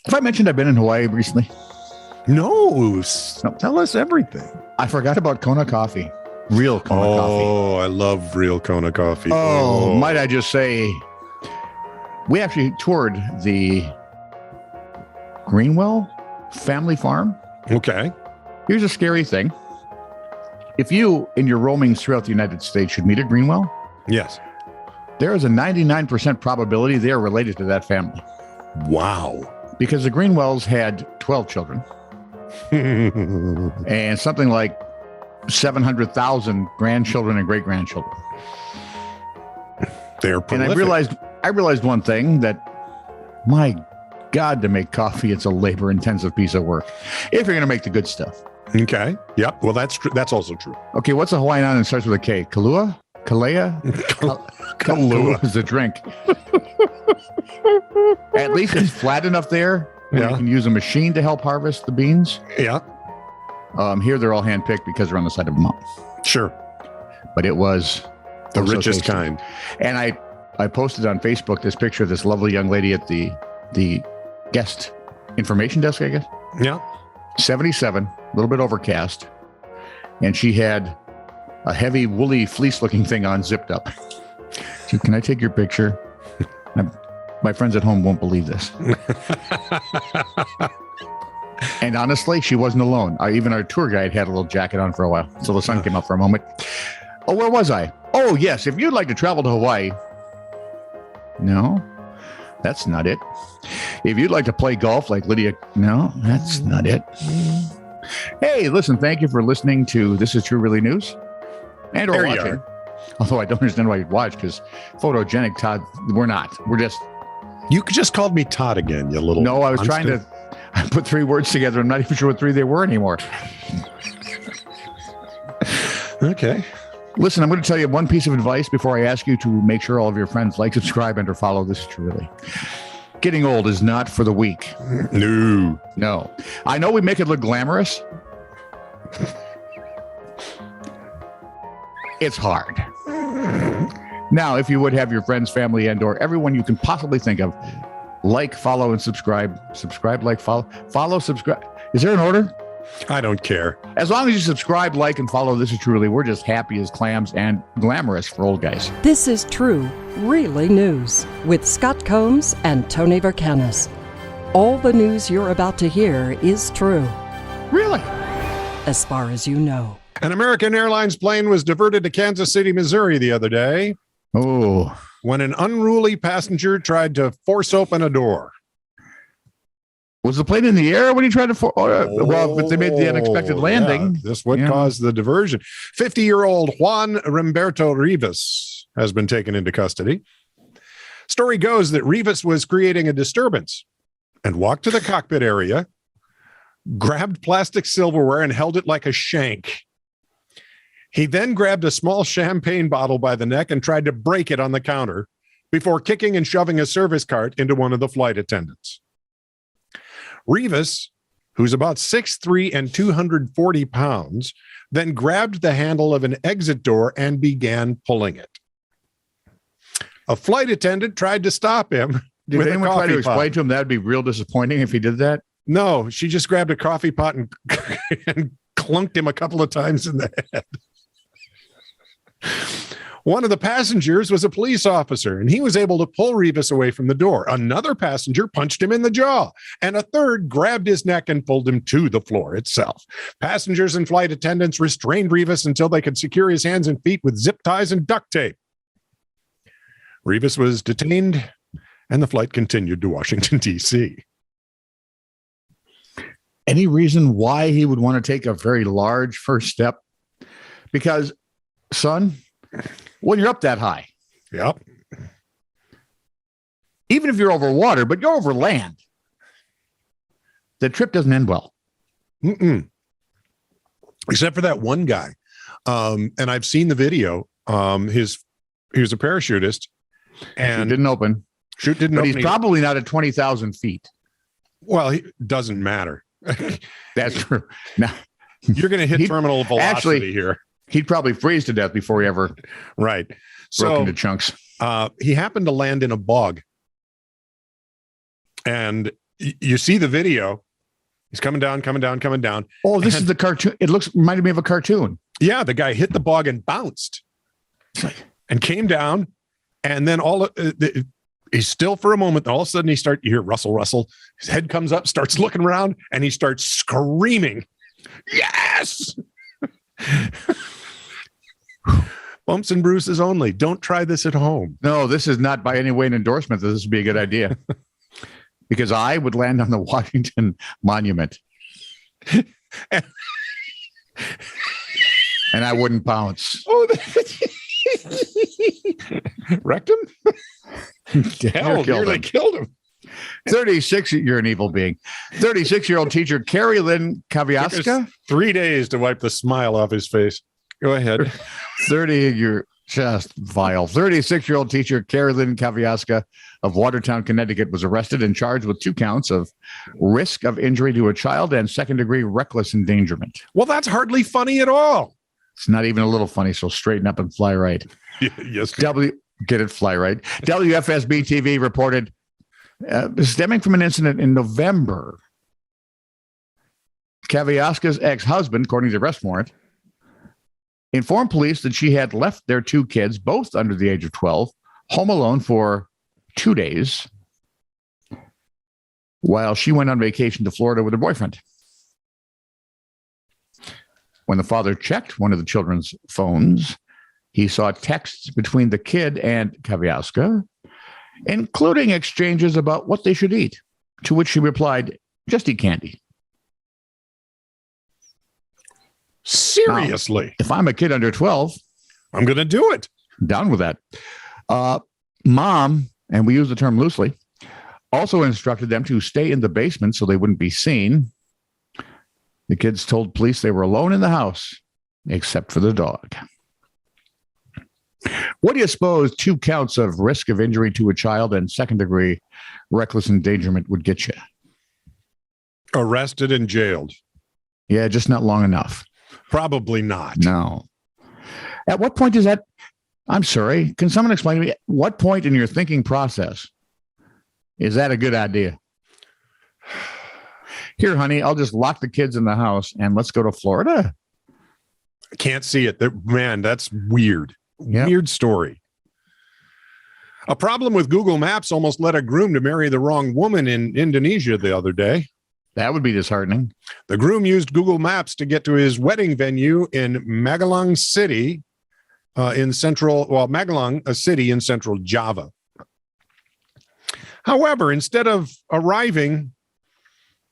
Have I mentioned I've been in Hawaii recently? No, tell us everything. I forgot about Kona Coffee. Real Kona Coffee. Oh, I love real Kona Coffee. Oh, might I just say, we actually toured the Greenwell family farm. Okay. Here's a scary thing. If you, in your roamings throughout the United States, should meet a Greenwell, Yes. there is a 99% probability they are related to that family. Wow. Because the Greenwells had 12 children and something like 700,000 grandchildren and great-grandchildren. They're prolific. And I realized one thing, that my God, to make coffee, it's a labor-intensive piece of work if you're going to make the good stuff. Okay. Yep. Well, that's true. That's also true. Okay, what's a Hawaiian island that starts with a K? Kalua? Kalea? Kalua is a drink. At least it's flat enough there where you can use a machine to help harvest the beans. Yeah. Here they're all handpicked because they're on the side of a mountain. Sure. But it was The so richest tasty. kind. And I posted on Facebook this picture of this lovely young lady at the guest information desk, I guess. Yeah. 77, a little bit overcast. And she had a heavy woolly fleece looking thing on, zipped up. So, can I take your picture? My friends at home won't believe this. And honestly, she wasn't alone. Even our tour guide had a little jacket on for a while until the sun came up for a moment. Oh, where was I? Oh, yes. If you'd like to travel to Hawaii. No, that's not it. If you'd like to play golf like Lydia. No, that's not it. Hey, listen, thank you for listening to This Is True Really News. And or There you watching. are. Although I don't understand why you'd watch, because photogenic Todd, we're not. We're just. You just called me Todd again, you little. No, I was trying monster. to put three words together. I'm not even sure what three they were anymore. Okay. Listen, I'm going to tell you one piece of advice before I ask you to make sure all of your friends like, subscribe, and or follow This Is True Really. Getting old is not for the weak. No. No. I know we make it look glamorous. It's hard. Now, if you would have your friends, family, and or everyone you can possibly think of, like, follow, and subscribe. Subscribe, like, follow, subscribe. Is there an order? I don't care. As long as you subscribe, like, and follow This Is Truly, we're just happy as clams and glamorous for old guys. This is True, Really News with Scott Combs and Tony Vercanis. All the news you're about to hear is true, Really? as far as you know. An American Airlines plane was diverted to Kansas City, Missouri the other day Oh, when an unruly passenger tried to force open a door. was the plane in the air when he tried to? Well, but they made the unexpected landing. Yeah, this would cause the diversion. 50-year-old Juan Remberto Rivas has been taken into custody. Story goes that Rivas was creating a disturbance and walked to the cockpit area, grabbed plastic silverware and held it like a shank. He then grabbed a small champagne bottle by the neck and tried to break it on the counter before kicking and shoving a service cart into one of the flight attendants. Rivas, who's about 6'3" and 240 pounds, then grabbed the handle of an exit door and began pulling it. A flight attendant tried to stop him. Did with a anyone try coffee to explain pot. to him that'd be real disappointing if he did that? No, she just grabbed a coffee pot and clunked him a couple of times in the head. One of the passengers was a police officer, and he was able to pull Rivas away from the door. Another passenger punched him in the jaw, and a third grabbed his neck and pulled him to the floor itself. Passengers and flight attendants restrained Rivas until they could secure his hands and feet with zip ties and duct tape. Rivas was detained, and the flight continued to Washington, D.C. Any reason why he would want to take a very large first step? Because, son, when you're up that high, Yep. even if you're over water, but you're over land, the trip doesn't end well. Mm-mm. Except for that one guy. And I've seen the video. He was a parachutist And and didn't open. chute didn't But open. he's probably not at 20,000 feet. Well, it doesn't matter. That's true. Now, You're going to hit He'd- terminal velocity actually- here. he'd probably freeze to death before he ever Right. broke So into chunks. he happened to land in a bog. And you see the video. He's coming down, coming down, coming down. Oh, this is the cartoon. It reminded me of a cartoon. Yeah, the guy hit the bog and bounced and came down. And then he's still for a moment. All of a sudden, you hear Russell, Russell. His head comes up, starts looking around, and he starts screaming, yes! Bumps and bruises only. Don't try this at home. No, this is not by any way an endorsement that this would be a good idea. Because I would land on the Washington Monument. And I wouldn't bounce. Oh, wrecked him? Hell, nearly killed him. 36, you're an evil being. 36-year-old teacher Carrie Lynn Kaviaska. 3 days to wipe the smile off his face. Go ahead. 30-year just vile. 36-year-old teacher Carrie Lynn Kaviaska of Watertown, Connecticut, was arrested and charged with 2 counts of risk of injury to a child and second-degree reckless endangerment. Well, that's hardly funny at all. It's not even a little funny, so straighten up and fly right. Yes. Get it, fly right. WFSB TV reported, stemming from an incident in November, Kaviaska's ex-husband, according to the arrest warrant, informed police that she had left their 2 kids, both under the age of 12, home alone for 2 days while she went on vacation to Florida with her boyfriend. When the father checked one of the children's phones, he saw texts between the kid and Kaviaska, including exchanges about what they should eat, to which she replied, "Just eat candy." Seriously? Now, if I'm a kid under 12, I'm going to do it. Down with that. Mom, and we use the term loosely, also instructed them to stay in the basement so they wouldn't be seen. The kids told police they were alone in the house, except for the dog. What do you suppose 2 counts of risk of injury to a child and second-degree reckless endangerment would get you? Arrested and jailed. Yeah, just not long enough. Probably not. No. At what point is that? I'm sorry. Can someone explain to me, at what point in your thinking process is that a good idea? Here, honey, I'll just lock the kids in the house and let's go to Florida. I can't see it. Man, that's weird. Yep. Weird story. A problem with Google Maps almost led a groom to marry the wrong woman in Indonesia the other day. That would be disheartening. The groom used Google Maps to get to his wedding venue in Magelang City, Magelang, a city in central Java. However, instead of arriving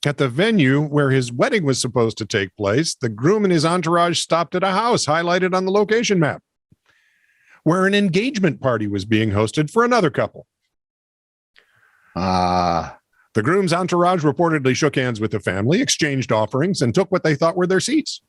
at the venue where his wedding was supposed to take place, the groom and his entourage stopped at a house highlighted on the location map, where an engagement party was being hosted for another couple. The groom's entourage reportedly shook hands with the family, exchanged offerings, and took what they thought were their seats.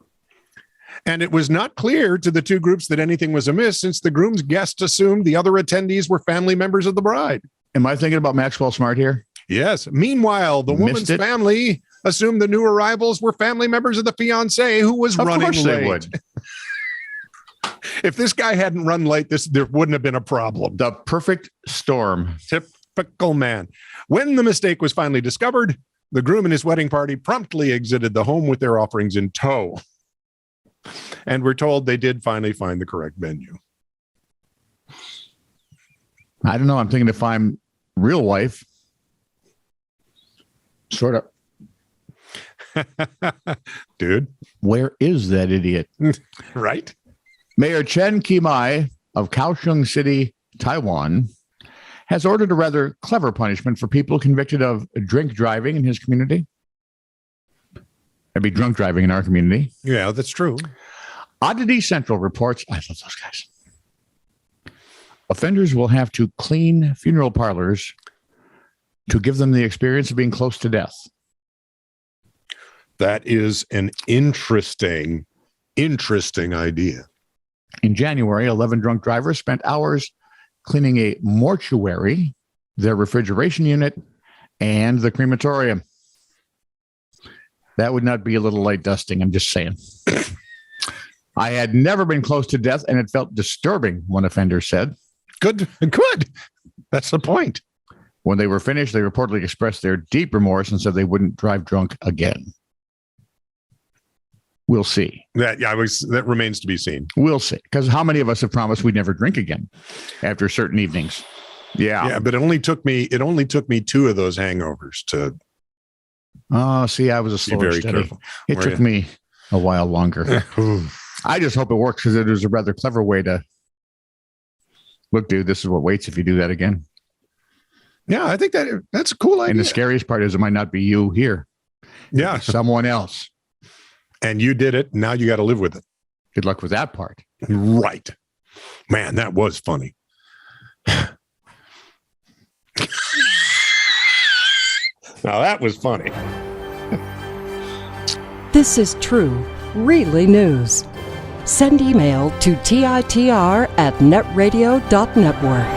And it was not clear to the 2 groups that anything was amiss, since the groom's guests assumed the other attendees were family members of the bride. Am I thinking about Maxwell Smart here? Yes. Meanwhile, the woman's family assumed the new arrivals were family members of the fiancé who was running late. Of course they would. If this guy hadn't run late, there wouldn't have been a problem. The perfect storm. Typical man. When the mistake was finally discovered, the groom and his wedding party promptly exited the home with their offerings in tow. And we're told they did finally find the correct venue. I don't know. I'm thinking if I'm real wife, sort of. Dude. Where is that idiot? Right? Mayor Chen Qimai of Kaohsiung City, Taiwan, has ordered a rather clever punishment for people convicted of drink driving in his community. That'd be drunk driving in our community. Yeah, that's true. Oddity Central reports, I love those guys. Offenders will have to clean funeral parlors to give them the experience of being close to death. That is an interesting idea. In January, 11 drunk drivers spent hours cleaning a mortuary, their refrigeration unit, and the crematorium. That would not be a little light dusting, I'm just saying. I had never been close to death, and it felt disturbing, one offender said. Good. That's the point. When they were finished, they reportedly expressed their deep remorse and said they wouldn't drive drunk again. We'll see. That remains to be seen. We'll see. Because how many of us have promised we'd never drink again after certain evenings? Yeah, but it only took me 2 of those hangovers to. Oh, see, I was a slow very steady. careful. It took me a while longer. I just hope it works because it was a rather clever way to look, dude. This is what waits if you do that again. Yeah, I think that's a cool idea. And the scariest part is it might not be you here. Yeah, someone else. And you did it. Now you got to live with it. Good luck with that part. Right. Man, that was funny. Now that was funny. This is true, really news. Send email to TiTR@netradio.network.